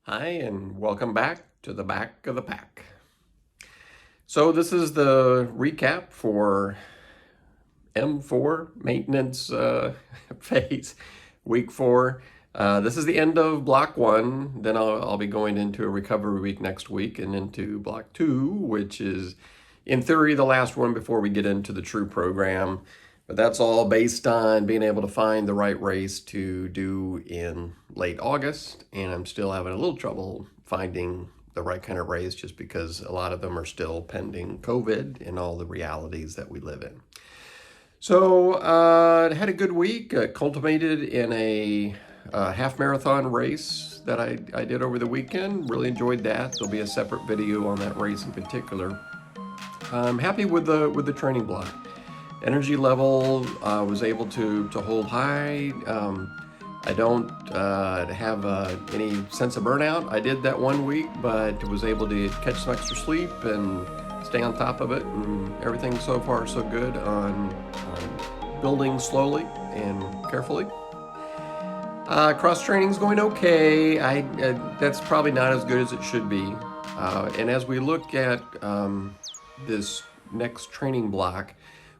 Hi, and welcome back to the back of the pack. So this is the recap for M4 maintenance phase, week 4. This is the end of block 1. Then I'll be going into a recovery week next week and into block 2, which is in theory the last one before we get into the true program. But that's all based on being able to find the right race to do in late August. And I'm still having a little trouble finding the right kind of race just because a lot of them are still pending COVID and all the realities that we live in. So I had a good week, cultivated in a half marathon race that I did over the weekend. Really enjoyed that. There'll be a separate video on that race in particular. I'm happy with the training block. Energy level was able to hold high. I don't have any sense of burnout. I did that one week, but was able to catch some extra sleep and stay on top of it. And everything so far so good on building slowly and carefully. Cross training's going okay. That's probably not as good as it should be. And as we look at this next training block,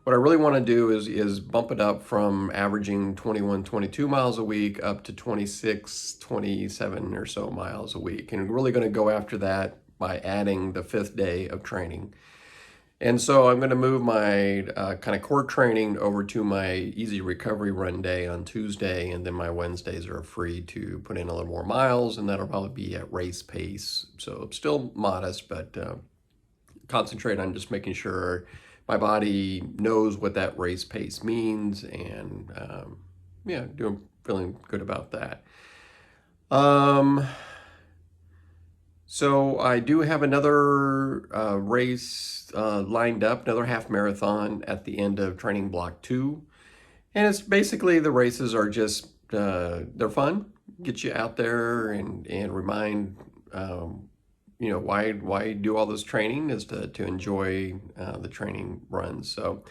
what I really want to do is bump it up from averaging 21, 22 miles a week up to 26, 27 or so miles a week. And really going to go after that by adding the 5th day of training. And so I'm going to move my kind of core training over to my easy recovery run day on Tuesday, and then my Wednesdays are free to put in a little more miles, and that'll probably be at race pace. So still modest, but concentrate on just making sure my body knows what that race pace means, and yeah, feeling good about that. So I do have another race lined up, another half marathon at the end of training block 2. And it's basically the races are just, they're fun, get you out there and remind, why do all this training is to enjoy the training runs. So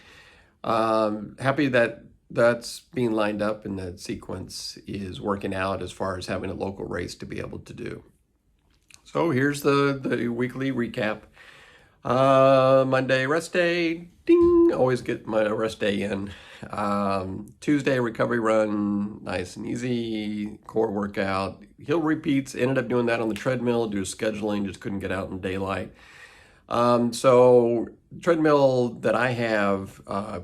happy that that's being lined up and that sequence is working out as far as having a local race to be able to do. So here's the weekly recap. Monday, rest day, ding, always get my rest day in. Tuesday, recovery run, nice and easy, core workout. Hill repeats, ended up doing that on the treadmill due to scheduling, just couldn't get out in daylight. So treadmill that I have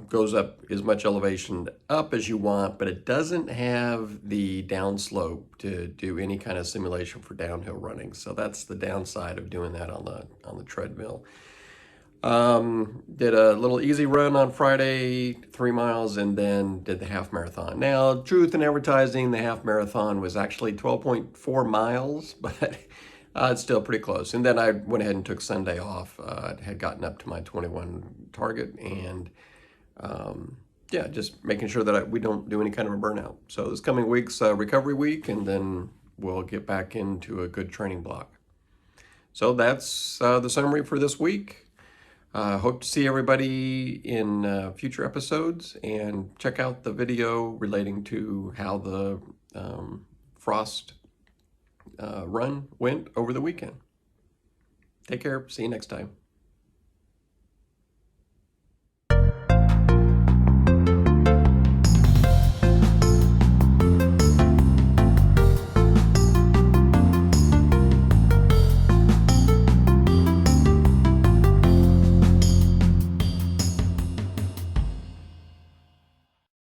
goes up as much elevation up as you want, but it doesn't have the downslope to do any kind of simulation for downhill running. So that's the downside of doing that on the treadmill. Did a little easy run on Friday, 3 miles, and then did the half marathon. Now, truth in advertising, the half marathon was actually 12.4 miles, but it's still pretty close. And then I went ahead and took Sunday off. Had gotten up to my 21 target, and yeah, just making sure that we don't do any kind of a burnout. So this coming week's recovery week, and then we'll get back into a good training block. So that's the summary for this week. Hope to see everybody in future episodes, and check out the video relating to how the frost run went over the weekend. Take care. See you next time.